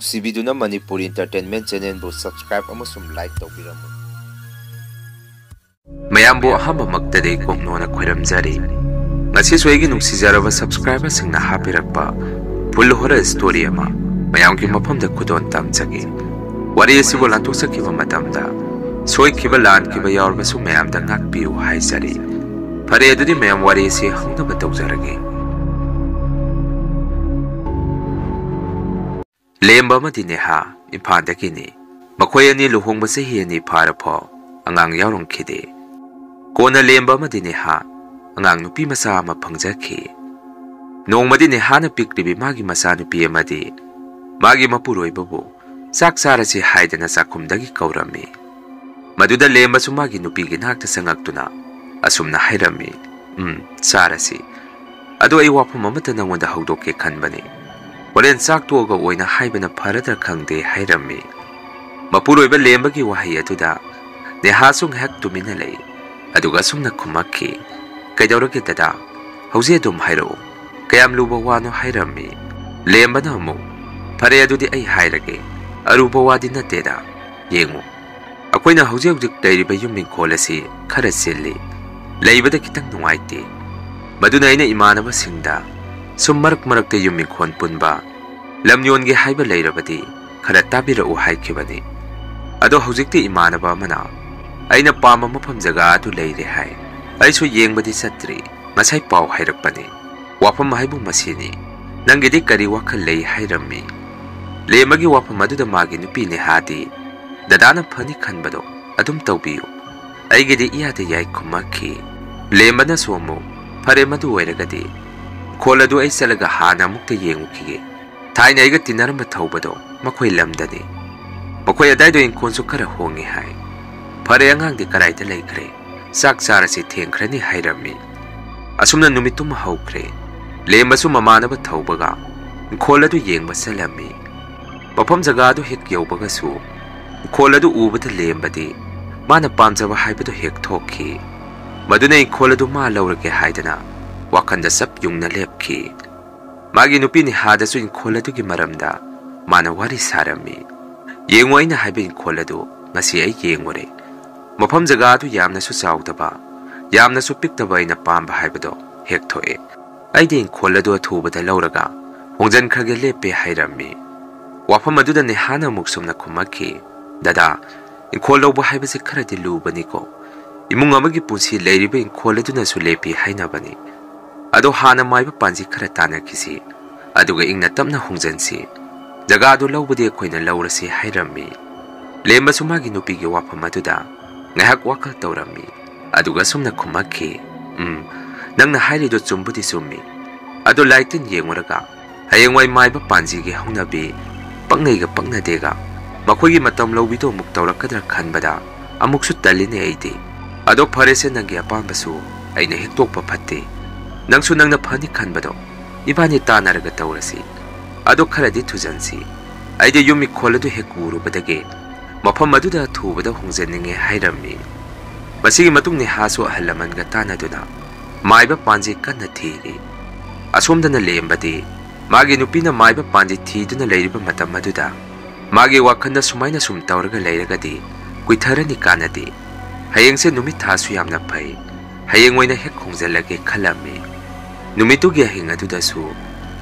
ꯅꯨꯡꯁꯤꯕꯤꯗꯨꯅ Manipur entertainment ꯆꯦꯅꯦꯜꯕꯨ subscribe ꯑꯃꯁꯨꯡ like ꯇꯧꯕꯤꯔꯝꯃꯨ꯫ ꯃꯌꯥꯝꯕꯨ ꯑꯍꯥꯟꯕꯃꯛꯇꯗꯤ ꯀꯣꯛꯅꯣꯅ ꯈꯣꯏꯔꯝꯖꯔꯤ꯫ ꯉꯁꯤꯁꯨ ꯑꯩꯒꯤ ꯅꯨꯡꯁꯤꯖꯔꯕ ꯁꯕꯁꯀ꯭ꯔꯥꯏꯕꯔꯁꯤꯡꯅ ꯍꯥꯞꯄꯤꯔꯛꯄ ꯐꯨꯜ ꯍꯣꯔꯔ ꯁ꯭ꯇꯣꯔꯤ ꯑꯃ ꯃꯌꯥꯝꯒꯤ ꯃꯐꯝꯗ ꯈꯨꯗꯣꯟ ꯇꯝꯖꯒꯦ꯫ ꯋꯥꯔꯤ ꯑꯁꯤꯕꯨ ꯂꯥꯟꯊꯣꯛꯆꯈꯤꯕ ꯃꯇꯝꯗ ꯁꯣꯏꯈꯤꯕ ꯂꯥꯟꯈꯤꯕ ꯌꯥꯎꯔꯕꯁꯨ ꯃꯌꯥꯝꯗ ꯉꯥꯛꯄꯤꯌꯨ ꯍꯥꯏꯖꯔꯤ꯫ ꯐꯔꯦ ꯑꯗꯨꯗꯤ ꯃꯌꯥꯝ ꯋꯥꯔꯤ ꯑꯁꯤ ꯍꯧꯅꯕ ꯇꯧꯖꯔꯒꯦ꯫ ꯂꯦꯝꯕ ꯑꯃꯗꯤ ꯅꯦꯍꯥ ꯏꯝꯐꯥꯜꯗꯒꯤꯅꯤ꯫ ꯃꯈꯣꯏ ꯑꯅꯤ ꯂꯨꯍꯣꯡꯕ ꯆꯍꯤ 2 ꯐꯥꯔꯐꯥꯎ ꯑꯉꯥꯡ ꯌꯥꯎꯔꯝꯈꯤꯗꯦ꯫ ꯀꯣꯟꯅ ꯂꯦꯝꯕ ꯑꯃꯗꯤ ꯅꯦꯍꯥ ꯑꯉꯥꯡ ꯅꯨꯄꯤ ꯃꯆꯥ ꯑꯃ ꯐꯪꯖꯈꯤ꯫ ꯅꯣꯡꯃꯗꯤ ꯅꯦꯍꯥꯅ ꯄꯤꯛꯂꯤꯕꯤ ꯃꯥꯒꯤ ꯃꯆꯥꯅꯨꯄꯤ ꯑꯃꯗꯤ ꯃꯥꯒꯤ ꯃꯄꯨꯔꯣꯏꯕꯕꯨ ꯆꯥꯛ ꯆꯥꯔꯁꯤ ꯍꯥꯏꯗꯅ ꯆꯥꯛꯈꯨꯝꯗꯒꯤ ꯀꯧꯔꯝꯃꯤ꯫ ꯃꯗꯨꯗ ꯂꯦꯝꯕꯁꯨ ꯃꯥꯒꯤ ꯅꯨꯄꯤꯒꯤ ꯅꯥꯛꯇ ꯆꯪꯉꯛꯇꯨꯅ ꯑꯁꯨꯝꯅ ꯍꯥꯏꯔꯝꯃꯤ, ꯆꯥꯔꯁꯤ꯫ ꯑꯗꯣ ꯑꯩ ꯋꯥꯐꯝ ꯑꯃꯠꯇ ꯅꯉꯣꯟꯗ ꯍꯧꯗꯣꯛꯀꯦ ꯈꯟꯕꯅꯤ꯫ ꯍꯣꯔꯦꯟ ꯆꯥꯛ ꯇꯣꯛꯑꯒ ꯑꯣꯏꯅ ꯍꯥꯏꯕꯅ ꯐꯔꯗ꯭ꯔꯥ ꯈꯪꯗꯦ ꯍꯥꯏꯔꯝꯃꯤ꯫ ꯃꯄꯨꯔꯣꯏꯕ ꯂꯦꯝꯕꯒꯤ ꯋꯥꯍꯩ ꯑꯗꯨꯗ ꯅꯦꯍꯥꯁꯨ ꯉꯥꯏꯍꯥꯛ ꯇꯨꯃꯤꯟꯅ ꯂꯩ꯫ ꯑꯗꯨꯒ ꯑꯁꯨꯝꯅ ꯈꯨꯝꯃꯛꯈꯤ, ꯀꯩꯗꯧꯔꯒꯦ ꯗꯗꯥ? ꯍꯧꯖꯤꯛ ꯑꯗꯨꯝ ꯍꯥꯏꯔꯛꯎ, ꯀꯌꯥꯝ ꯂꯨꯕ ꯋꯥꯅꯣ ꯍꯥꯏꯔꯝꯃꯤ꯫ ꯂꯦꯝꯕꯅ ꯑꯃꯨꯛ, ꯐꯔꯦ ꯑꯗꯨꯗꯤ ꯑꯩ ꯍꯥꯏꯔꯒꯦ, ꯑꯔꯨꯕ ꯋꯥꯗꯤ ꯅꯠꯇꯦꯗ꯫ ꯌꯦꯡꯉꯨ, ꯑꯩꯈꯣꯏꯅ ꯍꯧꯖꯤꯛ ꯍꯧꯖꯤꯛ ꯂꯩꯔꯤꯕ ꯌꯨꯝ ꯏꯪꯈꯣꯜ ꯑꯁꯤ ꯈꯔ ꯆꯤꯜꯂꯤ, ꯂꯩꯕꯗ ꯈꯤꯇꯪ ꯅꯨꯡꯉꯥꯏꯇꯦ꯫ ꯃꯗꯨꯅ ꯑꯩꯅ ꯏꯃꯥꯟꯅꯕꯁꯤꯡꯗ ꯁꯨꯝ ꯃꯔꯛ ꯃꯔꯛꯇ ꯌꯨꯝ ꯏꯪꯈꯣꯜ ꯄꯨꯟꯕ, ꯂꯝ ꯌꯣꯟꯒꯦ ꯍꯥꯏꯕ ꯂꯩꯔꯕꯗꯤ ꯈꯔ ꯇꯥꯕꯤꯔꯛꯎ ꯍꯥꯏꯈꯤꯕꯅꯤ꯫ ꯑꯗꯣ ꯍꯧꯖꯤꯛꯇꯤ ꯏꯃꯥꯟꯅꯕ ꯑꯃꯅ ꯑꯩꯅ ꯄꯥꯝꯕ ꯃꯐꯝ ꯖꯒꯥ ꯑꯗꯨ ꯂꯩꯔꯦ ꯍꯥꯏ꯫ ꯑꯩꯁꯨ ꯌꯦꯡꯕꯗꯤ ꯆꯠꯇ꯭ꯔꯤ, ꯉꯁꯥꯏ ꯄꯥꯎ ꯍꯥꯏꯔꯛꯄꯅꯤ꯫ ꯋꯥꯐꯝ ꯍꯥꯏꯕꯨ ꯃꯁꯤꯅꯤ, ꯅꯪꯒꯤꯗꯤ ꯀꯔꯤ ꯋꯥꯈꯜ ꯂꯩ ꯍꯥꯏꯔꯝꯃꯤ꯫ ꯂꯦꯝꯕꯒꯤ ꯋꯥꯐꯝ ꯑꯗꯨꯗ ꯃꯥꯒꯤ ꯅꯨꯄꯤ ꯅꯦꯍꯥꯗꯤ, ꯗꯗꯥꯅ ꯐꯅꯤ ꯈꯟꯕꯗꯣ ꯑꯗꯨꯝ ꯇꯧꯕꯤꯌꯨ, ꯑꯩꯒꯤꯗꯤ ꯏꯌꯥꯗ ꯌꯥꯏ ꯈꯨꯝꯃꯛꯈꯤ꯫ ꯂꯦꯝꯕꯅꯁꯨ ꯑꯃꯨꯛ, ꯐꯔꯦ ꯃꯗꯨ ꯑꯣꯏꯔꯒꯗꯤ ꯏꯪꯈꯣꯜ ꯑꯗꯨ ꯑꯩ ꯆꯠꯂꯒ ꯍꯥꯟꯅ ꯑꯃꯨꯛꯇ ꯌꯦꯡꯉꯨꯈꯤꯒꯦ꯫ ꯊꯥꯏꯅ ꯑꯩꯒ ꯇꯤꯟꯅꯔꯝꯕ ꯊꯧꯕꯗꯣ ꯃꯈꯣꯏ ꯂꯝꯗꯅꯤ꯫ ꯃꯈꯣꯏ ꯑꯗꯥꯏꯗꯣ ꯏꯪꯈꯣꯜꯁꯨ ꯈꯔ ꯍꯣꯡꯉꯤ ꯍꯥꯏ꯫ ꯐꯔꯦ ꯑꯉꯥꯡꯗꯤ ꯀꯗꯥꯏꯗ ꯂꯩꯈ꯭ꯔꯦ? ꯆꯥꯛ ꯆꯥꯔꯁꯤ ꯊꯦꯡꯈ꯭ꯔꯅꯤ ꯍꯥꯏꯔꯝꯃꯤ꯫ ꯑꯁꯨꯝꯅ ꯅꯨꯃꯤꯠꯇꯨꯃ ꯍꯧꯈ꯭ꯔꯦ꯫ ꯂꯦꯝꯕꯁꯨ ꯃꯃꯥꯟꯅꯕ ꯊꯧꯕꯒ ꯏꯪꯈꯣꯜ ꯑꯗꯨ ꯌꯦꯡꯕ ꯆꯠꯂꯝꯃꯤ꯫ ꯃꯐꯝ ꯖꯒꯥ ꯑꯗꯨ ꯍꯦꯛ ꯌꯧꯕꯒꯁꯨ ꯏꯪꯈꯣꯜ ꯑꯗꯨ ꯎꯕꯗ ꯂꯦꯝꯕꯗꯤ ꯃꯥꯅ ꯄꯥꯝꯖꯕ ꯍꯥꯏꯕꯗꯨ ꯍꯦꯛ ꯊꯣꯛꯈꯤ꯫ ꯃꯗꯨꯅ ꯏꯪꯈꯣꯜ ꯑꯗꯨ ꯃꯥ ꯂꯧꯔꯒꯦ ꯍꯥꯏꯗꯅ ꯋꯥꯈꯟꯗ ꯆꯞ ꯌꯨꯡꯅ ꯂꯦꯞꯈꯤ꯫ ꯃꯥꯒꯤ ꯅꯨꯄꯤ ꯅꯦꯍꯥꯗꯁꯨ ꯏꯪꯈꯣꯜ ꯑꯗꯨꯒꯤ ꯃꯔꯝꯗ ꯃꯥꯅ ꯋꯥꯔꯤ ꯁꯥꯔꯝꯃꯤ꯫ ꯌꯦꯡꯉꯨ, ꯑꯩꯅ ꯍꯥꯏꯕ ꯏꯪꯈꯣꯜ ꯑꯗꯨ ꯉꯁꯤ ꯑꯩ ꯌꯦꯡꯉꯨꯔꯦ꯫ ꯃꯐꯝ ꯖꯒꯥ ꯑꯗꯨ ꯌꯥꯝꯅꯁꯨ ꯆꯥꯎꯗꯕ, ꯌꯥꯝꯅꯁꯨ ꯄꯤꯛꯇꯕ, ꯑꯩꯅ ꯄꯥꯝꯕ ꯍꯥꯏꯕꯗꯣ ꯍꯦꯛ ꯊꯣꯛꯑꯦ꯫ ꯑꯩꯗꯤ ꯏꯪꯈꯣꯜ ꯑꯗꯨ ꯑꯊꯨꯕꯗ ꯂꯧꯔꯒ ꯍꯣꯡꯖꯤꯟꯈ꯭ꯔꯒꯦ ꯂꯦꯞꯄꯦ ꯍꯥꯏꯔꯝꯃꯤ꯫ ꯋꯥꯐꯝ ꯑꯗꯨꯗ ꯅꯦꯍꯥꯅ ꯑꯃꯨꯛ ꯁꯨꯝꯅ ꯈꯨꯝꯃꯛꯈꯤ, ꯗꯗꯥ, ꯏꯪꯈꯣꯜ ꯂꯧꯕ ꯍꯥꯏꯕꯁꯤ ꯈꯔꯗꯤ ꯂꯨꯕꯅꯤꯀꯣ꯫ ꯏꯃꯨꯡ ꯑꯃꯒꯤ ꯄꯨꯟꯁꯤ ꯂꯩꯔꯤꯕ ꯏꯪꯈꯣꯜ ꯑꯗꯨꯅꯁꯨ ꯂꯦꯞꯄꯤ ꯍꯥꯏꯅꯕꯅꯤ꯫ ꯑꯗꯣ ꯍꯥꯟꯅ ꯃꯥꯏꯕ ꯄꯥꯟꯖꯤ ꯈꯔ ꯇꯥꯟꯅꯈꯤꯁꯤ, ꯑꯗꯨꯒ ꯏꯪꯅ ꯇꯞꯅ ꯍꯣꯡꯖꯤꯟꯁꯤ꯫ ꯖꯒꯥꯗꯨ ꯂꯧꯕꯗꯤ ꯑꯩꯈꯣꯏꯅ ꯂꯧꯔꯁꯤ ꯍꯥꯏꯔꯝꯃꯤ꯫ ꯂꯦꯝꯕꯁꯨ ꯃꯥꯒꯤ ꯅꯨꯄꯤꯒꯤ ꯋꯥꯐꯝ ꯑꯗꯨꯗ ꯉꯥꯏꯍꯥꯛ ꯋꯥꯈꯜ ꯇꯧꯔꯝꯃꯤ꯫ ꯑꯗꯨꯒ ꯁꯨꯝꯅ ꯈꯨꯝꯃꯛꯈꯤ, ꯅꯪꯅ ꯍꯥꯏꯔꯤꯗꯣ ꯆꯨꯝꯕꯨꯗꯤ ꯆꯨꯝꯃꯤ꯫ ꯑꯗꯣ ꯂꯥꯏꯇꯤꯟ ꯌꯦꯡꯉꯨꯔꯒ ꯍꯌꯦꯡꯋꯥꯏ ꯃꯥꯏꯕ ꯄꯥꯟꯖꯤꯒꯤ ꯍꯧꯅꯕꯤ ꯄꯛꯅꯩꯒ ꯄꯛꯅꯗꯦꯒ ꯃꯈꯣꯏꯒꯤ ꯃꯇꯝ ꯂꯧꯕꯤꯗꯣ ꯑꯃꯨꯛ ꯇꯧꯔꯛꯀꯗ꯭ꯔꯥ ꯈꯟꯕꯗ ꯑꯃꯨꯛꯁꯨ ꯇꯜꯂꯤꯅꯦ ꯑꯩꯗꯤ꯫ ꯑꯗꯣ ꯐꯔꯦꯁꯦ, ꯅꯪꯒꯤ ꯑꯄꯥꯝꯕꯁꯨ ꯑꯩꯅ ꯍꯦꯛꯇꯣꯛꯄ ꯐꯠꯇꯦ꯫ ꯅꯪꯁꯨ ꯅꯪꯅ ꯐꯅꯤ ꯈꯟꯕꯗꯣ ꯏꯕꯥꯅꯤ ꯇꯥꯟꯅꯔꯒ ꯇꯧꯔꯁꯤ꯫ ꯑꯗꯣ ꯈꯔꯗꯤ ꯊꯨꯖꯟꯁꯤ꯫ ꯑꯩꯗꯤ ꯌꯨꯝ ꯏꯪꯈꯣꯜ ꯑꯗꯨ ꯍꯦꯛ ꯎꯔꯨꯕꯗꯒꯤ ꯃꯐꯝ ꯑꯗꯨꯗ ꯑꯊꯨꯕꯗ ꯍꯣꯡꯖꯟꯅꯤꯡꯉꯦ ꯍꯥꯏꯔꯝꯃꯤ꯫ ꯃꯁꯤꯒꯤ ꯃꯇꯨꯡ ꯅꯦꯍꯥꯁꯨ ꯑꯍꯜ ꯂꯃꯟꯒ ꯇꯥꯟꯅꯗꯨꯅ ꯃꯥꯏꯕ ꯄꯥꯟꯖꯤ ꯀꯟꯅ ꯊꯤꯔꯤ꯫ ꯑꯁꯣꯝꯗꯅ ꯂꯦꯝꯕꯗꯤ ꯃꯥꯒꯤ ꯅꯨꯄꯤꯅ ꯃꯥꯏꯕ ꯄꯥꯟꯖꯤ ꯊꯤꯗꯨꯅ ꯂꯩꯔꯤꯕ ꯃꯇꯝ ꯑꯗꯨꯗ ꯃꯥꯒꯤ ꯋꯥꯈꯜꯗ ꯁꯨꯃꯥꯏꯅ ꯁꯨꯝ ꯇꯧꯔꯒ ꯂꯩꯔꯒꯗꯤ ꯀꯨꯏꯊꯔꯅꯤ ꯀꯥꯟꯅꯗꯦ, ꯍꯌꯦꯡꯁꯦ ꯅꯨꯃꯤꯠ ꯊꯥꯁꯨ ꯌꯥꯝꯅ ꯐꯩ, ꯍꯌꯦꯡ ꯑꯣꯏꯅ ꯍꯦꯛ ꯍꯣꯡꯖꯜꯂꯒꯦ ꯈꯜꯂꯝꯃꯤ꯫ ꯅꯨꯃꯤꯠꯇꯨꯒꯤ ꯑꯍꯤꯡ ꯑꯗꯨꯗꯁꯨ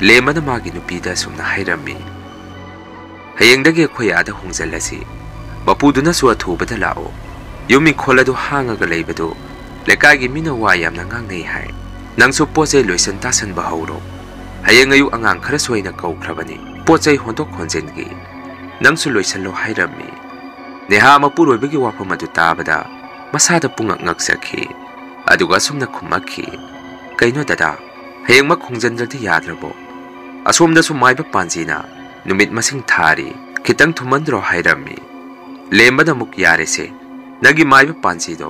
ꯂꯦꯝꯕꯅ ꯃꯥꯒꯤ ꯅꯨꯄꯤꯗ ꯑꯁꯨꯝꯅ ꯍꯥꯏꯔꯝꯃꯤ, ꯍꯌꯦꯡꯗꯒꯤ ꯑꯩꯈꯣꯏ ꯑꯥꯗ ꯍꯣꯡꯖꯜꯂꯁꯤ꯫ ꯃꯄꯨꯗꯨꯅꯁꯨ ꯑꯊꯨꯕꯗ ꯂꯥꯛꯑꯣ꯫ ꯌꯨꯝ ꯏꯪꯈꯣꯜ ꯑꯗꯨ ꯍꯥꯡꯉꯒ ꯂꯩꯕꯗꯨ ꯂꯩꯀꯥꯏꯒꯤ ꯃꯤꯅ ꯋꯥ ꯌꯥꯝꯅ ꯉꯥꯡꯅꯩ ꯍꯥꯏ꯫ ꯅꯪꯁꯨ ꯄꯣꯠꯆꯩ ꯂꯣꯏꯁꯟ ꯇꯥꯁꯟꯕ ꯍꯧꯔꯣ꯫ ꯍꯌꯦꯡ ꯑꯌꯨꯛ ꯑꯉꯥꯡ ꯈꯔꯁꯨ ꯑꯩꯅ ꯀꯧꯈ꯭ꯔꯕꯅꯤ, ꯄꯣꯠꯆꯩ ꯍꯣꯟꯗꯣꯛ ꯍꯣꯟꯖꯤꯟꯒꯤ, ꯅꯪꯁꯨ ꯂꯣꯏꯁꯜꯂꯣ ꯍꯥꯏꯔꯝꯃꯤ꯫ ꯅꯦꯍꯥ ꯃꯄꯨꯔꯣꯏꯕꯒꯤ ꯋꯥꯐꯝ ꯑꯗꯨ ꯇꯥꯕꯗ ꯃꯁꯥꯗ ꯄꯨꯡꯉꯛ ꯉꯛꯆꯈꯤ꯫ ꯑꯗꯨꯒ ꯑꯁꯨꯝꯅ ꯈꯨꯝꯃꯛꯈꯤ, ꯀꯩꯅꯣ ꯗꯗꯥ, ꯍꯌꯦꯡꯃꯛ ꯍꯣꯡꯖꯟꯗ꯭ꯔꯗꯤ ꯌꯥꯗ꯭ꯔꯕꯣ? ꯑꯁꯣꯝꯗꯁꯨ ꯃꯥꯏꯕ ꯄꯥꯟꯖꯤꯅ ꯅꯨꯃꯤꯠ ꯃꯁꯤꯡ ꯊꯥꯔꯤ, ꯈꯤꯇꯪ ꯊꯨꯃꯟꯗ꯭ꯔꯣ ꯍꯥꯏꯔꯝꯃꯤ꯫ ꯂꯦꯝꯕꯅ ꯑꯃꯨꯛ, ꯌꯥꯔꯦꯁꯦ, ꯅꯪꯒꯤ ꯃꯥꯏꯕ ꯄꯥꯟꯖꯤꯗꯣ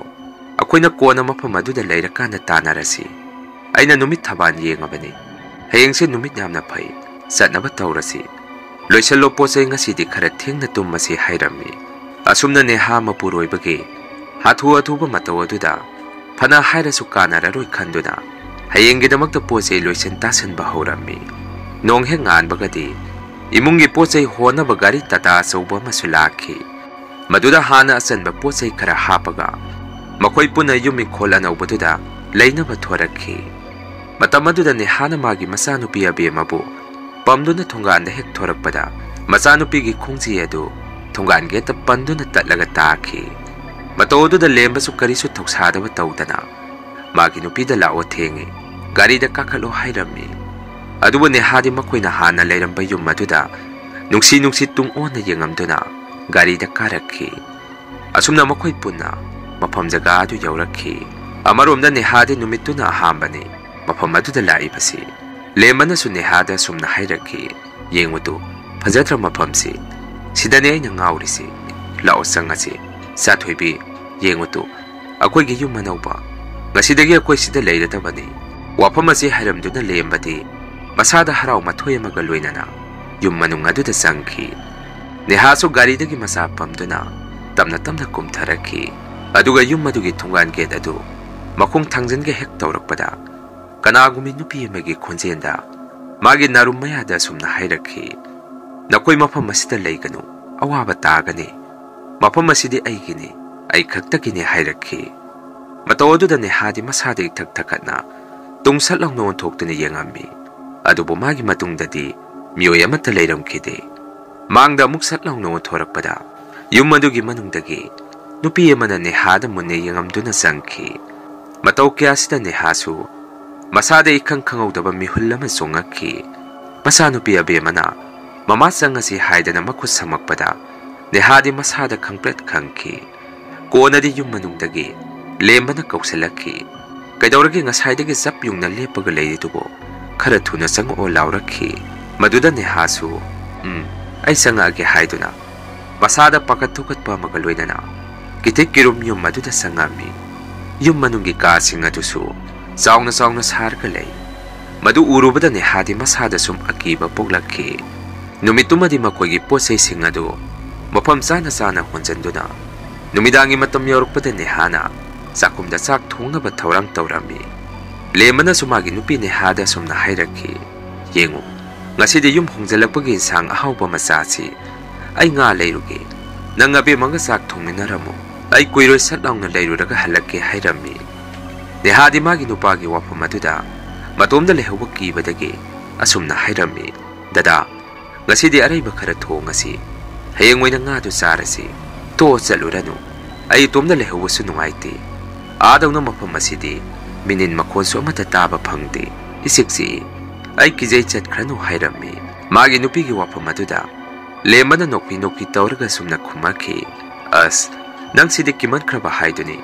ꯑꯩꯈꯣꯏꯅ ꯀꯣꯟꯅ ꯃꯐꯝ ꯑꯗꯨꯗ ꯂꯩꯔꯀꯥꯟꯗ ꯇꯥꯟꯅꯔꯁꯤ꯫ ꯑꯩꯅ ꯅꯨꯃꯤꯠ ꯊꯕꯥꯟ ꯌꯦꯡꯉꯕꯅꯤ, ꯍꯌꯦꯡꯁꯦ ꯅꯨꯃꯤꯠ ꯌꯥꯝꯅ ꯐꯩ, ꯆꯠꯅꯕ ꯇꯧꯔꯁꯤ꯫ ꯂꯣꯏꯁꯜꯂꯣ ꯄꯣꯠꯆꯩ, ꯉꯁꯤꯗꯤ ꯈꯔ ꯊꯦꯡꯅ ꯇꯨꯝꯃꯁꯤ ꯍꯥꯏꯔꯝꯃꯤ꯫ ꯑꯁꯨꯝꯅ ꯅꯦꯍꯥ ꯃꯄꯨꯔꯣꯏꯕꯒꯤ ꯍꯥꯊꯨ ꯍꯥꯊꯨꯕ ꯃꯇꯧ ꯑꯗꯨꯗ ꯐꯅ ꯍꯥꯏꯔꯁꯨ ꯀꯥꯟꯅꯔꯔꯣꯏ ꯈꯟꯗꯨꯅ ꯍꯌꯦꯡꯒꯤꯗꯃꯛꯇ ꯄꯣꯠꯆꯩ ꯂꯣꯏꯁꯟ ꯇꯥꯁꯟꯕ ꯍꯧꯔꯝꯃꯤ꯫ ꯅꯣꯡ ꯍꯦꯛ ꯉꯥꯟꯕꯒꯗꯤ imungi pochai honaba gari tata sauba masulaki maduda hana asanba pochai kara hapaga makoi puna yumi khola naubaduda lainaba thorakhi matamaduda ne hana magi masanupi abemabu pamduna thonganda hek thorakpada masanupi gi khungji adu thongan ge ta panduna tatlaga taakhi matoduda lembasu karisu thoksadaba tawdana magi nupi da lao thengi gari da kakhalo hairami adubu ne hadi makoina hana leiramba yum maduda nungsi tung ona yengamduna gari da karakhi asumna makoi punna mafam jaga adu yaurakhi amaromda ne hadi numituna ahambani mafam aduda laibasi lemana su ne hada sumna hairakhi yengudu phajatra mafamsi sidane aina ngaurisi lao sangasi sathoibi yengudu akoi gi yum manauba ngasidagi akoi sida leiradabani wafam asi hairamduna lembadi masada harau mathoi amaga loinana yum manung aduda sangki nehasu gari dagi masa pamduna tamna kumtharakhi aduga yum madugi thungan gate adu makung thangjange hek tawrakpada kanagumi nupi amagi khonjenda magi narum mayada sumna hairakhi nakoi mafam masida leiganu awaba tagani mafam masidi aigini ai khaktagini hairakhi matawoduda ne hadi masada thak thakatna tungsat langnon thoktuni yengami adubu magi matungdadi miyoy amata leiramkhide mangda muksat langno thorakpada yum madugi manungdagi nupi amana ne hada munne yengamduna sangki matau kya sida ne hasu masada ikhang khangawdaba mihullama songakhi masa nupi abemana mama sangasi haidana makhut samakpada ne hadi masada khangpret khangki konadi yum manungdagi lembana kausalakhi kaidawragi ngasaidagi zap yungna lepaga leidubo khara thuna sango laurakhi maduda ne hasu ai sangage haiduna masada pakathukat pa magaloinana kitek kirum yum maduda sangami yum manungi ka singadusu saungna sarka lei madu urubada ne hadi masada sum akiba poglakhi numitumadi makogi posei singadu mafam sana honjanduna numidangi matam yorukpada ne hana sakumda sak thongnaba thorang tawrami lemana sumagi nupi ne hada sumna hairakhi yengu ngasidi yum hongjalakpagi sang ahawba masasi ai nga leiruge nangabe manga sak thongminaramu ai kuiroi satlaungna leiruraga halakke hairami ne hadi magi nupagi wafam aduda matomda lehawba kibadagi asumna hairami dada ngasidi araiba khara thongasi hayengmoina nga du sarasi to chaluranu ai tomda lehawba su nungaiti adawna mafam asidi minin makhonsu amata taba phangde isiksi ai kijai chatkranu hairami magi nupigi wafam aduda lemana nokpi tawraga sumna khumaki as nang sidi kiman khraba haiduni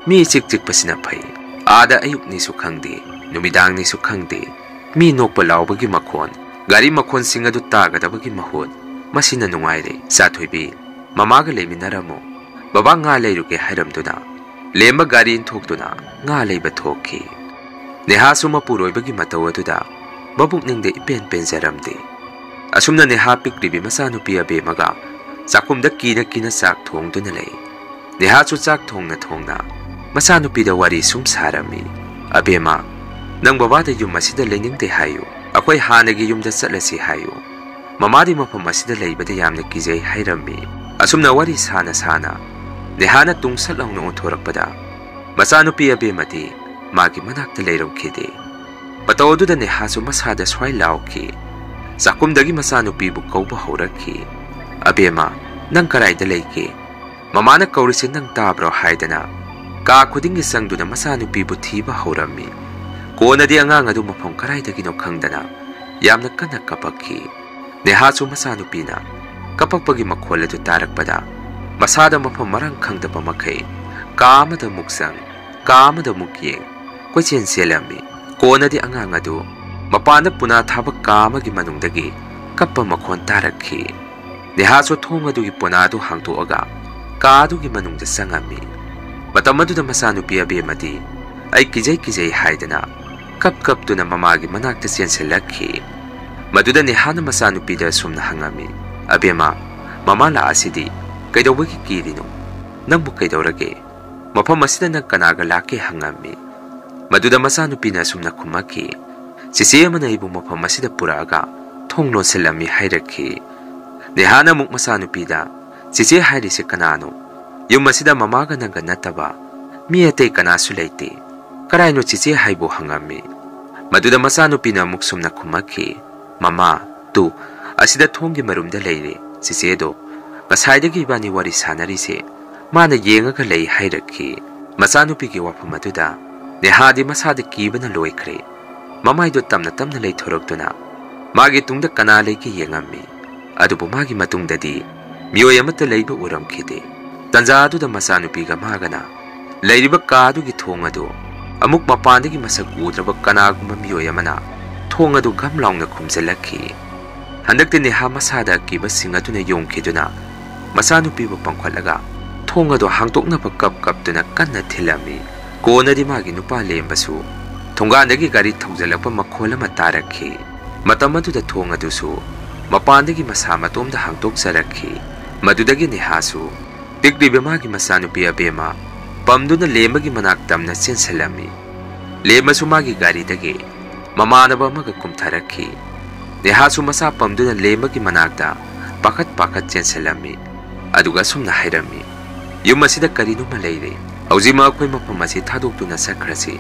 mi chik pasina phai ada ayuk ni su khangde numidang ni su khangde mi nokpa lawbagi makhon gari makhon singadu tagadabagi mahut masina nungaire sathoibi mamaga leminaramo baba nga leiruge hairamduna lemba gari inthokduna nga leiba thokki nehasu mapuroibagi matawaduda babuk ningde ipen penjaramde asumna neha pikribi masanupi abemaga sakumda kina sak thongduna lei nehasu chak thongna masanupi da wari sum sarami abema nang baba da yum masida leningde hayu akoi hanagi yumda chatlasi hayu mamadi mafam masida leibada yamna kijai hairami asumna wari sana nehana tungsat langno thorakpada masanupi abemati magi manakta leiramkhide patawoduda nehasu masada swai lauki sakumdagi masanupi bu kauba haurakhi abema nang karaida leike mamana kaurise nang tabro haidana ka khudingi sangduna masanupi bu thiba haurami konadi angang adu mafam karaidagi no khangdana yamna kana kapakhi nehasu masanupina kapakpagi makhol adu tarakpada masada mafam marang khangdaba makai kamada muksang kamada mukye kochen selami konadi angang adu mapana puna thaba kamagi manungdagi kappa makhon tarakhi nehasu thongadugi punadu hangtoaga kadugi manungda sangami matamadu da masanupi abemati ai kijai haidana kap tuna mamagi manakta senselakhi maduda nehana masanupi da sumna hangami abema mama la asidi kaidawagi kirino nangbu kaidawrage mafam asida nang kanaga lake hangami maduda masanupi na sumna khumaki sisi amana ibu mafam asida puraga thong lonsilami hairakhi Nehana muk masanupida chiche hairisi kanano yum asida mamaga nanga nataba mi atei kanasu leite karaino chiche haibo hangami maduda masanupina muk sumna khumaki mama tu asida thonggi marumda leire chiche do ngasaidagi ibani wari sanarise mana yengaga lei hairakhi masanupigi wafam aduda Nehadi masada kibana loikre mamaido tamna tamna lei thoroktuna magi tungda kana leiki yengami adubu magi matungdadi miyoy amata leiba uramkhide tanza aduda masanupiga magana leiriba kadugi thong adu amuk mapandagi masak udraba kanaguma miyoy amana thong adu gamlaungna khumjalakhi handakte neha masada kiba singaduna yongkhiduna masanupiba pangkhalaga thong adu hangtokna kap kaptuna kanna thilami Konadi magi nupa lembasu thongandagi gari thongjalakpa makhol ama tarakhi matam aduda thong adusu mapandagi masa matomda hangtok sarakhi madudagi nehasu tikribe magi masanupi abema pamduna lembagi manak tamna sensalami lemasu magi gari dagi mamanaba maga kumtharakhi nehasu masa pamduna lembagi manakda pakat sensalami aduga sumna hairami yumasida karinu malaire Auzima koi mapamasi thadok tu nasakrasi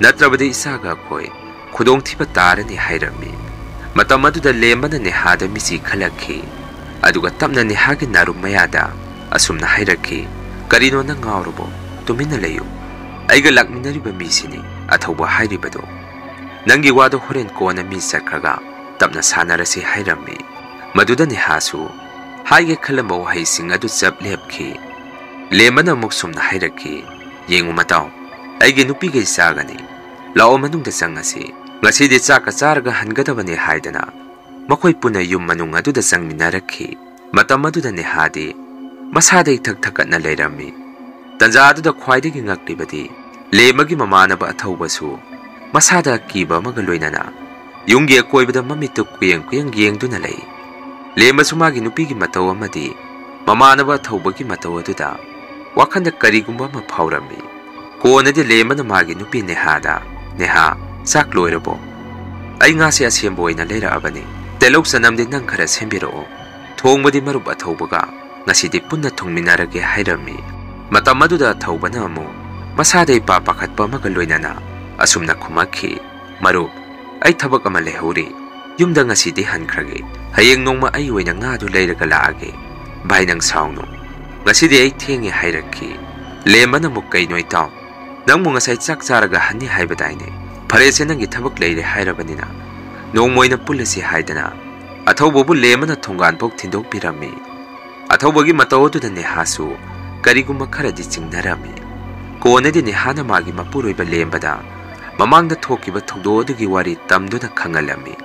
natrabadi isaga koi khudong thiba tarani hairami matam aduda lembana nehada misi khalakhi aduga tamna nehagi narumayada asumna hairakhi karino na ngawrubo tumina layu aiga lakminariba misini athoba hairibado nangi wado horen kona mi sakraga tamna sanarasi hairami maduda nehasu haige khalamba wahai singadu chap lepkhi Lemana muksum na hairakhi yengu matao aige nupi ge sagani lao manung da sangasi ngasi de chaka charga hangadabani haidana makoi puna yum manung adu da sangminarakhi matam adu da ne hadi masada thak thakat na leirami tanja adu da khwaidagi ngaklibadi lemagi mamana ba athaubasu masada kiba maga loinana yungge koibada mamitu kuyeng yeng duna lei lemasu magi nupi gi matau amadi mamana ba athauba gi matau adu da Wakanda karigumba ma phaurami konadi lemana magi nupi nehada neha sak loirabo ai nga se asemboina leira abani telok sanamde nang khara sembiro thongbadi marup athaubaga ngasidi punna thongminarage hairami matam aduda thaubana amu masadai pa pakhatpa maga loinana asumna khumakhi marup ai thabak ama lehuri yumda ngasidi hankrage hayeng nongma ai oina nga du leiraga laage bainang saungno Ngasidi ay thengi hairakhi lemana mukai noi taw nang mu ngasai chak charaga hani haibadaine pharese nangi thabak leire hairabanina nongmoina pulasi haidana athaubobu lemana thongan pok thindok pirami athaubogi matawodu da nehasu kariguma kharadi chingnarami konedi nehana magi mapuroiba lembada mamangda thokiba thogdodugi wari tamduna khangalami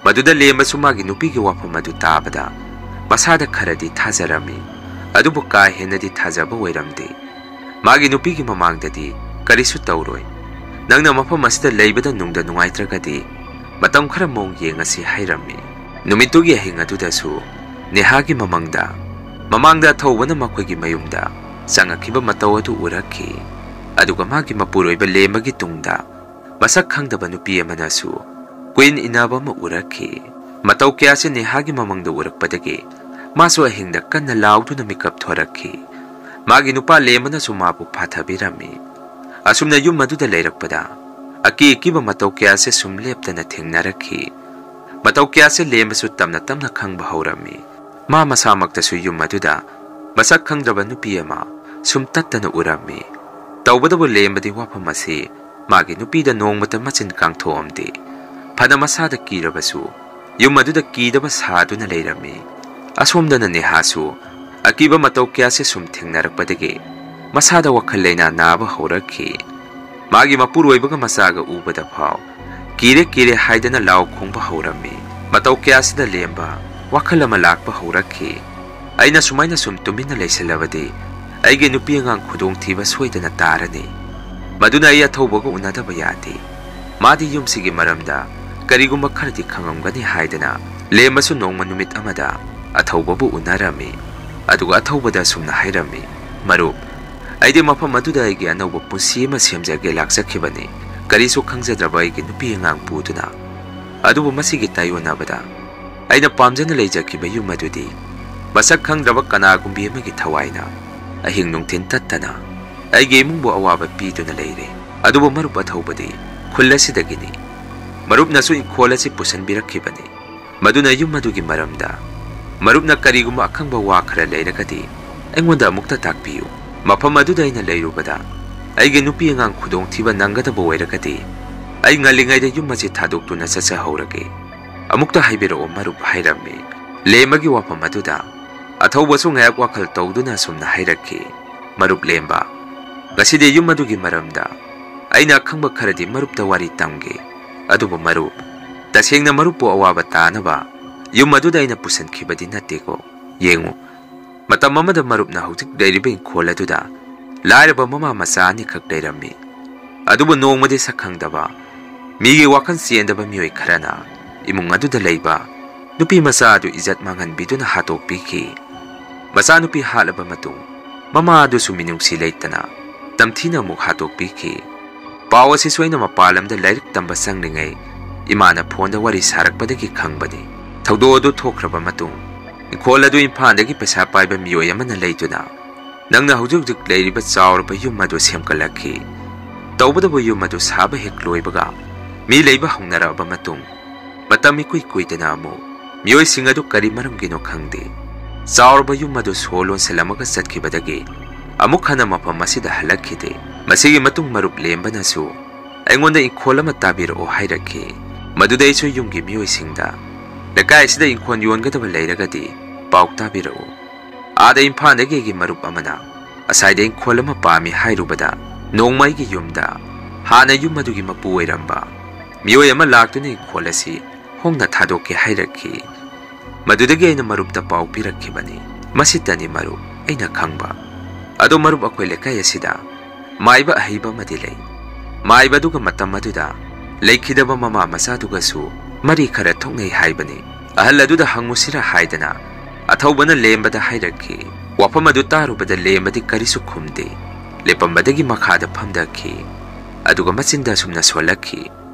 maduda lembasu magi nupigi wafam adu tabada masada kharadi thajarami adubu ka henadi thajaba oiramde magi nupigi mamangdadi karisu tauroi nangna mafam asida leibada nungda nungaitragadi matam khara mong yengasi hairami numitugi hingadudasu nehagi mamangda thawbana makoigi mayumda sangakiba matawadu urakhi aduga magi mapuroiba lemagi tungda masak khangdaba nupi amanasu queen inaba ma urakhi mataw kyase nehagi mamangda urakpadagi Maso ahingda kanna laudu na mikap thorakhi magi nupa lemana sumapu phathabirami asumna yum maduda leirakpada aki kiba mataw kyase sumlepta na thengnarakhi mataw kyase lembasu tamna khangba haurami ma masamakta su yum maduda masak khangdraba nupi ama sumtattana urami tawbadabu lembadi wapamasi magi nupi da nongmata machin kangthomde phana masada kirabasu yum maduda kidaba saduna leirami Asomdana nehasu akiba mataw kyase sum thengnarakpadagi masada wakhal leina naba horakhi magi mapuroibaga masaga ubada phaw kire haidana law khongba horami mataw kyasida lemba wakhal ama lakpa horakhi aina sumaina sum tumina leisalabadi aige nupi angang khudong thiba soidana tarani maduna ai athaubaga unadaba yati madi yumsigi maramda karigumba khardi khangamgani haidana lembasu nongma numit amada athaubabu unarami aduga athauba sumna hairami marup aide mafam aduda aige anauba punsi ma semjage laksakibani karisu khangjadraba aige nupi angang puduna adubu masigi tayonabada ꯑꯩꯅ ꯄꯥꯝꯖꯅ ꯂꯩꯖꯈꯤꯕ ꯌꯨꯝ ꯑꯗꯨꯗꯤ ꯃꯁꯛ ꯈꯪꯗ꯭ꯔꯕ ꯀꯅꯥꯒꯨꯝꯕꯤ ꯑꯃꯒꯤ ꯊꯋꯥꯏꯅ ꯑꯍꯤꯡ ꯅꯨꯡꯊꯤꯜ ꯇꯠꯇꯅ ꯑꯩꯒꯤ ꯏꯃꯨꯡꯕꯨ ꯑꯋꯥꯕ ꯄꯤꯗꯨꯅ ꯂꯩꯔꯦ꯫ ꯑꯗꯨꯕꯨ ꯃꯔꯨꯞ ꯑꯊꯧꯕꯗꯤ ꯈꯨꯜ ꯑꯁꯤꯗꯒꯤꯅꯤ꯫ ꯃꯔꯨꯞꯅꯁꯨ ꯏꯪꯈꯣꯜ ꯑꯁꯤ ꯄꯨꯁꯟꯕꯤꯔꯛꯈꯤꯕꯅꯤ꯫ ꯃꯗꯨꯅ ꯌꯨꯝ ꯑꯗꯨꯒꯤ ꯃꯔꯝꯗ ꯃꯔꯨꯞꯅ ꯀꯔꯤꯒꯨꯝꯕ ꯑꯈꯪꯕ ꯋꯥ ꯈꯔ ꯂꯩꯔꯒꯗꯤ ꯑꯩꯉꯣꯟꯗ ꯑꯃꯨꯛꯇ ꯇꯥꯛꯄꯤꯌꯨ꯫ ꯃꯐꯝ ꯑꯗꯨꯗ ꯑꯩꯅ ꯂꯩꯔꯨꯕꯗ ꯑꯩꯒꯤ ꯅꯨꯄꯤ ꯑꯉꯥꯡ ꯈꯨꯗꯣꯡꯊꯤꯕ ꯅꯪꯒꯗꯕ ꯑꯣꯏꯔꯒꯗꯤ ꯑꯩ ꯉꯜꯂꯤꯉꯩꯗ ꯌꯨꯝ ꯑꯁꯤ ꯊꯥꯗꯣꯛꯇꯨꯅ ꯆꯠꯆꯍꯧꯔꯒꯦ꯫ ꯑꯃꯨꯛꯇ ꯍꯥꯏꯕꯤꯔꯛꯑꯣ ꯃꯔꯨꯞ ꯍꯥꯏꯔꯝꯃꯤ꯫ ꯂꯦꯝꯕꯒꯤ ꯋꯥꯐꯝ ꯑꯗꯨꯗ ꯑꯊꯧꯕꯁꯨ ꯉꯥꯏꯍꯥꯛ ꯋꯥꯈꯜ ꯇꯧꯗꯨꯅ ꯑꯁꯨꯝꯅ ꯍꯥꯏꯔꯛꯈꯤ꯫ ꯃꯔꯨꯞ ꯂꯦꯝꯕ, ꯉꯁꯤꯗꯤ ꯌꯨꯝ ꯑꯗꯨꯒꯤ ꯃꯔꯝꯗ ꯑꯩꯅ ꯑꯈꯪꯕ ꯈꯔꯗꯤ ꯃꯔꯨꯞꯇ ꯋꯥꯔꯤ ꯇꯝꯒꯦ꯫ ꯑꯗꯨꯕꯨ ꯃꯔꯨꯞ, ꯇꯁꯦꯡꯅ ꯃꯔꯨꯞꯄꯨ ꯑꯋꯥꯕ ꯇꯥꯅꯕ ꯌꯨꯝ ꯑꯗꯨꯗ ꯑꯩꯅ ꯄꯨꯁꯟꯈꯤꯕꯗꯤ ꯅꯠꯇꯦꯀꯣ꯫ ꯌꯦꯡꯉꯨ, ꯃꯇꯝ ꯑꯃꯗ ꯃꯔꯨꯞꯅ ꯍꯧꯖꯤꯛ ꯂꯩꯔꯤꯕ ꯏꯪꯈꯣꯜ ꯑꯗꯨꯗ ꯂꯥꯏꯔꯕ ꯃꯃꯥ ꯃꯆꯥ ꯑꯅꯤꯈꯛ ꯂꯩꯔꯝꯃꯤ꯫ ꯑꯗꯨꯕꯨ ꯅꯣꯡꯃꯗꯤ ꯁꯛ ꯈꯪꯗꯕ ꯃꯤꯒꯤ ꯋꯥꯈꯜ ꯆꯦꯟꯗꯕ ꯃꯤꯑꯣꯏ ꯈꯔꯅ ꯏꯃꯨꯡ ꯑꯗꯨꯗ ꯂꯩꯕ ꯅꯨꯄꯤ ꯃꯆꯥ ꯑꯗꯨ ꯏꯖꯠ ꯃꯥꯡꯍꯟꯕꯤꯗꯨꯅ ꯍꯥꯠꯇꯣꯛꯄꯤꯈꯤ꯫ ꯃꯆꯥꯅꯨꯄꯤ ꯍꯥꯠꯂꯕ ꯃꯇꯨꯡ ꯃꯃꯥ ꯑꯗꯨꯁꯨ ꯃꯤꯅꯨꯡꯁꯤ ꯂꯩꯇꯅ ꯇꯝꯊꯤꯅ ꯑꯃꯨꯛ ꯍꯥꯠꯇꯣꯛꯄꯤꯈꯤ꯫ ꯄꯥꯎ ꯑꯁꯤꯁꯨ ꯑꯩꯅ ꯃꯄꯥꯟ ꯂꯝꯗ ꯂꯥꯏꯔꯤꯛ ꯇꯝꯕ ꯆꯪꯂꯤꯉꯩ ꯏꯃꯥꯅ ꯐꯣꯟꯗ ꯋꯥꯔꯤ ꯁꯥꯔꯛꯄꯗꯒꯤ ꯈꯪꯕꯅꯤ꯫ ꯊꯧꯗꯣꯛ ꯑꯗꯨ ꯊꯣꯛꯈ꯭ꯔꯕ ꯃꯇꯨꯡ ꯏꯪꯈꯣꯜ ꯑꯗꯨ ꯏꯝꯐꯥꯜꯗꯒꯤ ꯄꯩꯁꯥ ꯄꯥꯏꯕ ꯃꯤꯑꯣꯏ ꯑꯃꯅ ꯂꯩꯗꯨꯅ ꯅꯪꯅ ꯍꯧꯖꯤꯛ ꯍꯧꯖꯤꯛ ꯂꯩꯔꯤꯕ ꯆꯥꯎꯔꯕ ꯌꯨꯝ ꯑꯗꯨ ꯁꯦꯝꯒꯠꯂꯛꯈꯤ꯫ ꯇꯧꯕꯇꯕꯨ ꯌꯨꯝ ꯑꯗꯨ ꯁꯥꯕ ꯍꯦꯛ ꯂꯣꯏꯕꯒ ꯃꯤ ꯂꯩꯕ ꯍꯧꯅꯔꯛꯑꯕ ꯃꯇꯨꯡ ꯃꯇꯝ ꯏꯀꯨꯏ ꯀꯨꯏꯗꯅ ꯑꯃꯨꯛ ꯃꯤꯑꯣꯏꯁꯤꯡ ꯑꯗꯨ ꯀꯔꯤ ꯃꯔꯝꯒꯤꯅꯣ ꯈꯪꯗꯦ ꯆꯥꯎꯔꯕ ꯌꯨꯝ ꯑꯗꯨ ꯁꯣ ꯂꯣꯟꯁꯤꯜꯂꯝꯃꯒ ꯆꯠꯈꯤꯕꯗꯒꯤ ꯑꯃꯨꯛ ꯍꯟꯅ ꯃꯐꯝ ꯑꯁꯤꯗ ꯍꯜꯂꯛꯈꯤꯗꯦ꯫ ꯃꯁꯤꯒꯤ ꯃꯇꯨꯡ ꯃꯔꯨꯞ ꯂꯦꯝꯕꯅꯁꯨ ꯑꯩꯉꯣꯟꯗ ꯏꯪꯈꯣꯜ ꯑꯃ ꯇꯥꯕꯤꯔꯛꯑꯣ ꯍꯥꯏꯔꯛꯈꯤ꯫ ꯃꯗꯨꯗ ꯑꯩꯁꯨ ꯌꯨꯝꯒꯤ ꯃꯤꯑꯣꯏꯁꯤꯡꯗ ꯂꯩꯀꯥꯏ ꯑꯁꯤꯗ ꯏꯪꯈꯣꯜ ꯌꯣꯟꯒꯗꯕ ꯂꯩꯔꯒꯗꯤ ꯄꯥꯎ ꯇꯥꯕꯤꯔꯛꯎ, ꯑꯥꯗ ꯏꯝꯐꯥꯜꯗꯒꯤ ꯑꯩꯒꯤ ꯃꯔꯨꯞ ꯑꯃꯅ ꯑꯁꯥꯏꯗ ꯏꯪꯈꯣꯜ ꯑꯃ ꯄꯥꯝꯃꯤ ꯍꯥꯏꯔꯨꯕꯗ ꯅꯣꯡꯃ ꯑꯩꯒꯤ ꯌꯨꯝꯗ ꯍꯥꯟꯅ ꯌꯨꯝ ꯑꯗꯨꯒꯤ ꯃꯄꯨ ꯑꯣꯏꯔꯝꯕ ꯃꯤꯑꯣꯏ ꯑꯃ ꯂꯥꯛꯇꯨꯅ ꯏꯪꯈꯣꯜ ꯑꯁꯤ ꯍꯣꯡꯅ ꯊꯥꯗꯣꯛꯀꯦ ꯍꯥꯏꯔꯛꯈꯤ꯫ ꯃꯗꯨꯗꯒꯤ ꯑꯩꯅ ꯃꯔꯨꯞꯇ ꯄꯥꯎ ꯄꯤꯔꯛꯈꯤꯕꯅꯤ꯫ ꯃꯁꯤꯇꯅꯤ ꯃꯔꯨꯞ ꯑꯩꯅ ꯈꯪꯕ꯫ ꯑꯗꯣ ꯃꯔꯨꯞ, ꯑꯩꯈꯣꯏ ꯂꯩꯀꯥꯏ ꯑꯁꯤꯗ ꯃꯥꯏꯕ ꯑꯍꯩꯕ ꯑꯃꯗꯤ ꯂꯩ꯫ ꯃꯥꯏꯕ ꯑꯗꯨꯒ ꯃꯇꯝ ꯑꯗꯨꯗ ꯂꯩꯈꯤꯗꯕ ꯃꯃꯥ ꯃꯆꯥꯗꯨꯒꯁꯨ ꯃꯔꯤ ꯈꯔ ꯊꯣꯛꯅꯩ ꯍꯥꯏꯕꯅꯤ꯫ ꯑꯍꯜ ꯑꯗꯨꯗ ꯍꯪꯉꯨꯁꯤꯔ ꯍꯥꯏꯗꯅ ꯑꯊꯧꯕꯅ ꯂꯦꯝꯕꯗ ꯍꯥꯏꯔꯛꯈꯤ꯫ ꯋꯥꯐꯝ ꯑꯗꯨ ꯇꯥꯔꯨꯕꯗ ꯂꯦꯝꯕꯗꯤ ꯀꯔꯤꯁꯨ ꯈꯨꯝꯗꯦ꯫ ꯂꯦꯞꯄꯝꯕꯗꯒꯤ ꯃꯈꯥꯗ ꯐꯝꯊꯈꯤ ꯑꯗꯨꯒ ꯃꯆꯤꯟꯗ ꯑꯁꯨꯝꯅ ꯁꯣꯜꯂꯛꯈꯤ꯫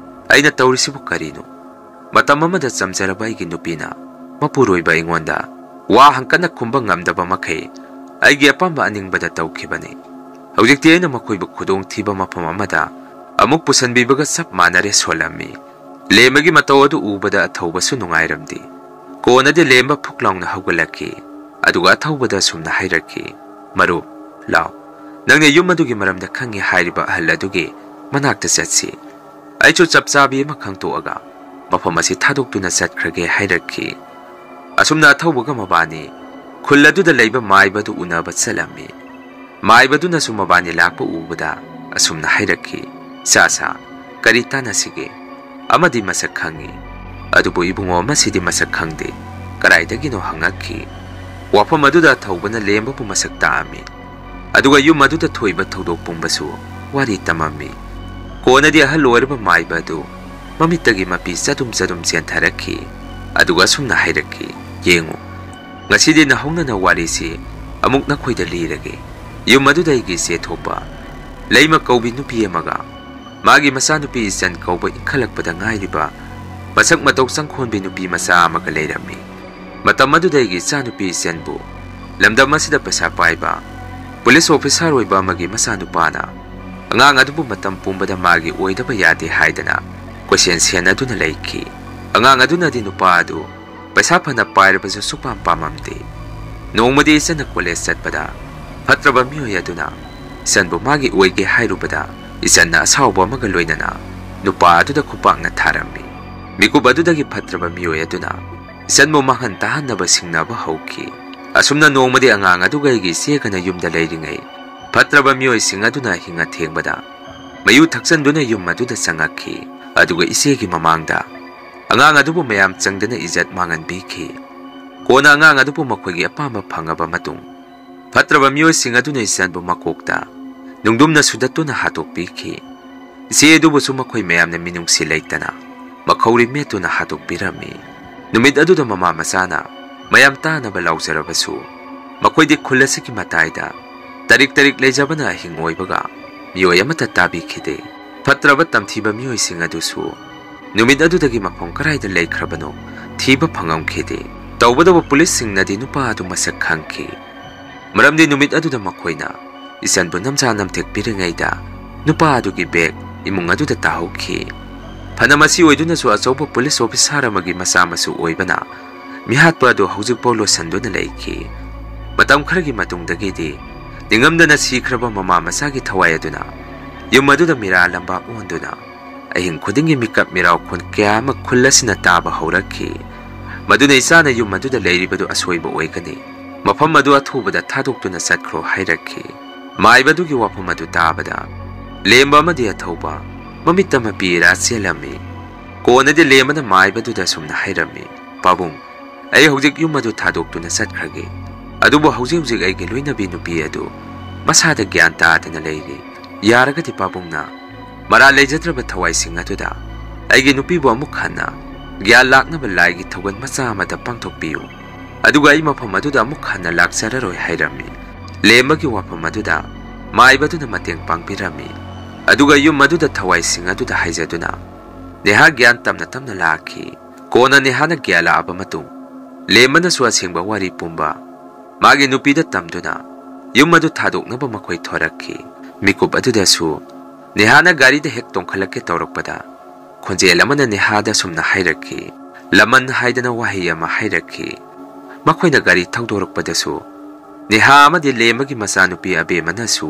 ꯑꯩꯅ ꯇꯧꯔꯤꯁꯤꯕꯨ ꯀꯔꯤꯅꯣ? ꯃꯇꯝ ꯑꯃꯗ ꯆꯝꯖꯔꯕ ꯑꯩꯒꯤ ꯅꯨꯄꯤꯅ ꯃꯄꯨꯔꯣꯏꯕ ꯑꯩꯉꯣꯟꯗ ꯋꯥ ꯍꯪꯀꯠꯅ ꯈꯨꯝꯕ ꯉꯝꯗꯕ ꯃꯈꯩ ꯑꯩꯒꯤ ꯑꯄꯥꯝꯕ ꯑꯅꯤꯡꯕꯗ ꯇꯧꯈꯤꯕꯅꯤ꯫ ꯍꯧꯖꯤꯛꯇꯤ ꯑꯩꯅ ꯃꯈꯣꯏꯕꯨ ꯈꯨꯗꯣꯡꯊꯤꯕ ꯃꯐꯝ ꯑꯃꯗ ꯑꯃꯨꯛ ꯄꯨꯁꯟꯕꯤꯕꯒ ꯆꯞ ꯃꯥꯟꯅꯔꯦ ꯁꯣꯜꯂꯝꯃꯤ꯫ ꯂꯦꯝꯕꯒꯤ ꯃꯇꯧ ꯑꯗꯨ ꯎꯕꯗ ꯑꯊꯧꯕꯁꯨ ꯅꯨꯡꯉꯥꯏꯔꯝꯗꯦ꯫ ꯀꯣꯟꯅꯗꯤ ꯂꯦꯝꯕ ꯐꯨꯛ ꯂꯥꯎꯅ ꯍꯧꯒꯠꯂꯛꯈꯤ ꯑꯗꯨꯒ ꯑꯊꯧꯕꯗ ꯑꯁꯨꯝꯅ ꯍꯥꯏꯔꯛꯈꯤ꯫ ꯃꯔꯨꯞ, ꯂꯥꯎ, ꯅꯪꯅ ꯌꯨꯝ ꯑꯗꯨꯒꯤ ꯃꯔꯝꯗ ꯈꯪꯉꯤ ꯍꯥꯏꯔꯤꯕ ꯑꯍꯜ ꯑꯗꯨꯒꯤ ꯃꯅꯥꯛꯇ ꯆꯠꯁꯤ꯫ ꯑꯩꯁꯨ ꯆꯞ ꯆꯥꯕꯤ ꯑꯃ ꯈꯪꯇꯣꯛꯑꯒ ꯃꯐꯝ ꯑꯁꯤ ꯊꯥꯗꯣꯛꯇꯨꯅ ꯆꯠꯈ꯭ꯔꯒꯦ ꯍꯥꯏꯔꯛꯈꯤ꯫ ꯑꯁꯨꯝꯅ ꯑꯊꯧꯕꯒ ꯃꯕꯥꯅꯤ ꯈꯨꯜ ꯑꯗꯨꯗ ꯂꯩꯕ ꯃꯥꯏꯕ ꯑꯗꯨ ꯎꯅꯕ ꯆꯠꯂꯝꯃꯤ꯫ ꯃꯥꯏꯕꯗꯨꯅꯁꯨ ꯃꯕꯥꯅꯤ ꯂꯥꯛꯄ ꯎꯕꯗ ꯑꯁꯨꯝꯅ ꯍꯥꯏꯔꯛꯈꯤ꯫ ꯆꯥ ꯀꯔꯤ ꯇꯥꯟꯅꯁꯤꯒꯦ? ꯑꯃꯗꯤ ꯃꯁꯛ ꯈꯪꯉꯤ, ꯑꯗꯨꯕꯨ ꯏꯕꯨꯡꯉꯣ ꯑꯃꯁꯤꯗꯤ ꯃꯁꯛ ꯈꯪꯗꯦ, ꯀꯗꯥꯏꯗꯒꯤꯅꯣ ꯍꯪꯉꯛꯈꯤ꯫ ꯋꯥꯐꯝ ꯑꯗꯨꯗ ꯑꯊꯧꯕꯅ ꯂꯦꯝꯕꯕꯨ ꯃꯁꯛ ꯇꯥꯛꯑꯝꯃꯤ ꯑꯗꯨꯒ ꯌꯨꯝ ꯑꯗꯨꯗ ꯊꯣꯛꯏꯕ ꯊꯧꯗꯣꯛ ꯄꯨꯝꯕꯁꯨ ꯋꯥꯔꯤ ꯇꯝꯃꯝꯃꯤ꯫ ꯀꯣꯟꯅꯗꯤ ꯑꯍꯜ ꯑꯣꯏꯔꯕ ꯃꯥꯏꯕ ꯑꯗꯨ ꯃꯃꯤꯠꯇꯒꯤ ꯃꯄꯤ ꯆꯗꯨꯝ ꯆꯗꯨꯝ ꯆꯦꯟꯊꯔꯛꯈꯤ ꯑꯗꯨꯒ ꯑꯁꯨꯝꯅ ꯍꯥꯏꯔꯛꯈꯤ꯫ ꯌꯦꯡꯉꯨ, ꯉꯁꯤꯗꯤ ꯅꯍꯧꯅꯅ ꯋꯥꯔꯤꯁꯤ ꯑꯃꯨꯛ ꯅꯈꯣꯏꯗ ꯂꯤꯔꯒꯦ꯫ ꯌꯨꯝ ꯑꯗꯨꯗ ꯑꯩꯒꯤ ꯏꯆꯦ ꯊꯣꯛꯄ ꯂꯩꯃ ꯀꯧꯕꯤ ꯅꯨꯄꯤ ꯑꯃꯒ ꯃꯥꯒꯤ ꯃꯆꯥꯅꯨꯄꯤ ꯏꯆꯟ ꯀꯧꯕ ꯏꯟꯈꯠꯂꯛꯄꯗ ꯉꯥꯏꯔꯤꯕ ꯃꯁꯛ ꯃꯇꯧ ꯆꯪꯈꯣꯟꯕꯤ ꯅꯨꯄꯤ ꯃꯆꯥ ꯑꯃꯒ ꯂꯩꯔꯝꯃꯤ꯫ ꯃꯇꯝ ꯑꯗꯨꯗ ꯑꯩꯒꯤ ꯏꯆꯥꯅꯨꯄꯤ ꯏꯆꯟꯕꯨ ꯂꯝꯗꯝ ꯑꯁꯤꯗ ꯄꯩꯁꯥ ꯄꯥꯏꯕ ꯄꯨꯂꯤꯁ ꯑꯣꯐꯤꯁꯥꯔ ꯑꯣꯏꯕ ꯑꯃꯒꯤ ꯃꯆꯥꯅꯨꯄꯥꯅ ꯑꯉꯥꯡ ꯑꯗꯨꯕꯨ ꯃꯇꯝ ꯄꯨꯝꯕꯗ ꯃꯥꯒꯤ ꯑꯣꯏꯗꯕ ꯌꯥꯗꯦ ꯍꯥꯏꯗꯅ ꯀꯣꯏꯁꯦꯟ ꯁꯦꯟꯅꯗꯨꯅ ꯂꯩꯈꯤ꯫ ꯑꯉꯥꯡ ꯑꯗꯨꯅꯗꯤ ꯅꯨꯄꯥ ꯑꯗꯨ ꯄꯩꯁꯥ ꯐꯅ ꯄꯥꯏꯔꯕꯁꯨ ꯁꯨꯛꯄꯥꯝ ꯄꯥꯝꯃꯝꯗꯦ꯫ ꯅꯣꯡꯃꯗꯤ ꯏꯆꯟꯅ ꯀꯣꯂꯦꯖ ꯆꯠꯄꯗ ꯐꯠꯇ꯭ꯔꯕ ꯃꯤꯑꯣꯏ ꯑꯗꯨꯅ ꯏꯆꯟꯕꯨ ꯃꯥꯒꯤ ꯑꯣꯏꯒꯦ ꯍꯥꯏꯔꯨꯕꯗ ꯏꯆꯟꯅ ꯑꯁꯥꯎꯕ ꯑꯃꯒ ꯂꯣꯏꯅꯅ ꯅꯨꯄꯥ ꯑꯗꯨꯗ ꯈꯨꯄꯥꯛꯅ ꯊꯥꯔꯝꯃꯤ꯫ ꯃꯤꯀꯨꯞ ꯑꯗꯨꯗꯒꯤ ꯐꯠꯇ꯭ꯔꯕ ꯃꯤꯑꯣꯏ ꯑꯗꯨꯅ ꯏꯆꯟꯕꯨ ꯃꯥꯡꯍꯟ ꯇꯥꯍꯟꯅꯕ ꯁꯤꯡꯅꯕ ꯍꯧꯈꯤ꯫ ꯑꯁꯨꯝꯅ ꯅꯣꯡꯃꯗꯤ ꯑꯉꯥꯡ ꯑꯗꯨꯒ ꯑꯩꯒꯤ ꯏꯆꯦꯒꯅ ꯌꯨꯝꯗ ꯂꯩꯔꯤꯉꯩ ꯐꯠꯇ꯭ꯔꯕ ꯃꯤꯑꯣꯏꯁꯤꯡ ꯑꯗꯨꯅ ꯑꯍꯤꯡ ꯑꯊꯦꯡꯕꯗ ꯃꯌꯨ ꯊꯛꯆꯟꯗꯨꯅ ꯌꯨꯝ ꯑꯗꯨꯗ ꯆꯪꯉꯛꯈꯤ ꯑꯗꯨꯒ ꯏꯆꯦꯒꯤ ꯃꯃꯥꯡꯗ ꯑꯉꯥꯡ ꯑꯗꯨꯕꯨ ꯃꯌꯥꯝ ꯆꯪꯗꯅ ꯏꯖꯠ ꯃꯥꯡꯍꯟꯕꯤꯈꯤ꯫ ꯀꯣꯟꯅ ꯑꯉꯥꯡ ꯑꯗꯨꯕꯨ ꯃꯈꯣꯏꯒꯤ ꯑꯄꯥꯝꯕ ꯐꯪꯉꯕ ꯃꯇꯨꯡ ꯐꯠꯇ꯭ꯔꯕ ꯃꯤꯑꯣꯏꯁꯤꯡ ꯑꯗꯨꯅ ꯏꯆꯟꯕꯨ ꯃꯀꯣꯛꯇ ꯅꯨꯡꯗꯨꯝꯅ ꯁꯨꯗꯠꯇꯨꯅ ꯍꯥꯠꯇꯣꯛꯄꯤꯈꯤ꯫ ꯏꯆꯦ ꯑꯗꯨꯕꯨꯁꯨ ꯃꯈꯣꯏ ꯃꯌꯥꯝꯅ ꯃꯤꯅꯨꯡꯁꯤ ꯂꯩꯇꯅ ꯃꯈꯧꯔꯤ ꯃꯦꯠꯇꯨꯅ ꯍꯥꯠꯇꯣꯛꯄꯤꯔꯝꯃꯤ꯫ ꯅꯨꯃꯤꯠ ꯑꯗꯨꯗ ꯃꯃꯥ ꯃꯆꯥꯅ ꯃꯌꯥꯝ ꯇꯥꯅꯕ ꯂꯥꯎꯖꯔꯕꯁꯨ ꯃꯈꯣꯏꯗꯤ ꯈꯨꯜ ꯑꯁꯤꯒꯤ ꯃꯇꯥꯏꯗ ꯇꯔꯤꯛ ꯇꯔꯤꯛ ꯂꯩꯖꯕꯅ ꯑꯍꯤꯡ ꯑꯣꯏꯕꯒ ꯃꯤꯑꯣꯏ ꯑꯃꯠꯇ ꯇꯥꯕꯤꯈꯤꯗꯦ꯫ ꯐꯠꯇ꯭ꯔꯕ ꯇꯝꯊꯤꯕ ꯃꯤꯑꯣꯏꯁꯤꯡ ꯑꯗꯨꯁꯨ ꯅꯨꯃꯤꯠ ꯑꯗꯨꯗꯒꯤ ꯃꯐꯝ ꯀꯔꯥꯏꯗ ꯂꯩꯈ꯭ꯔꯕꯅꯣ थीबा फंगमखिदे तौबदब पुलिससिंगनदि नुपा अदु मसक खंखि मरमदि नुमित अदुदा मखोइना इसनबु नमजा नमथेक पिरिङैदा नुपा अदुगी बेग इमुंग अदुदा ताहौखि फनमसी ओइदुनसु अचौब पुलिस ऑफिसर अमगी मसा मसु ओइबना मिहात्पा अदु हौजिकपौ लोसन्दुना लेखि मतम खरगी मतुंगदगिदि निंगमदना सिख्रबा ममा मसागी थवाय अदुना युम अदुदा मिरा लंबा ओंदुना अहिंग खुदिंगी मिकप मिराव खुन क्याम खुल्लसिना ताबा हौरखि मदुना इसाना युम अदुदा लेरिबदु असोइबा ओइगनि मफम अदु अथुबदा थादोक्तुना सत्ख्रो हाइरखि माइबदुगी वफम अदु ताबदा लेम्बा अमदि अथौबा ममित्तमा पीरा चेलमी कोनदि लेमना माइबदुदा सुमना हाइरमी पाबुंग अय हौजिक युम अदु थादोक्तुना सत्खरगे अदुबो हौजिक हौजिक अयगे लोइनबी नुपी अदु मसादा ज्ञान तादना लेरि यारगति पाबुंगना मरा लेजद्रब थवाइसिंग अदुदा अयगे नुपीबो अमुक हन्ना ज्ञान लाक्नब लाइगी थौगन मचा अमदा पांथोकपियु अदुगा अय मफम अदुदा अमुक हन्ना लाक्सररोय हाइरमी लेमबगी वफम अदुदा माइबदुना मतेंग पांगपिरमी अदुगा युम अदुदा थवाइसिंग अदुदा हाइजदुना नेहा ज्ञान तमना तमना लाखि कोना नेहाना ज्ञान लाबा मतुंग लेमना सुआ सिंगबा वारी पुंबा मागे नुपीदा तमदुना युम अदु थादोकनबा मखोइ थोरखि मिकुप अदुदासु नेहाना गारीदा हेक तोंखलके तौरकपदा खोंजेल अमना नेहादा सुमना हाइरखि लमन हाइदना वाहि अमा हाइरखि मखोइना गारी थौदोरकपदासु नेहा अमदि लेमगी मचानुपी अबेमनासु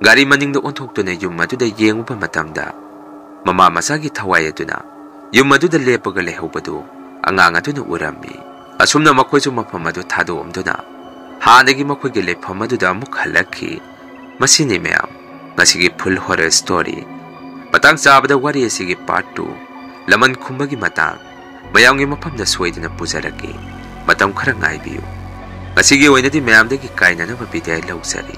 गारी मनिंगदा ओंथोक्तुना युम अदुदा येंगुबा मतमदा ममा मचागी थवाय अदुना युम अदुदा लेपगा लेहौबदु अंगांग अदुना उरम्मी असुमना मखोइसु मफम अदु थादोमदुना हानगी मखोइगे लेफम अदुदा अमुक हलखि मसिनि मैम ngasiगी फुल हॉरर स्टोरी पतांग चाबदा वारी असिगी पार्ट 2 लमन खुंबगी मतांग मयांगी मफमदा सोइदना पुजरगे मतम खरा ngaibiyu ngasiगी ओइनदि मैमदगी काइननबा बिदाय लौजरी।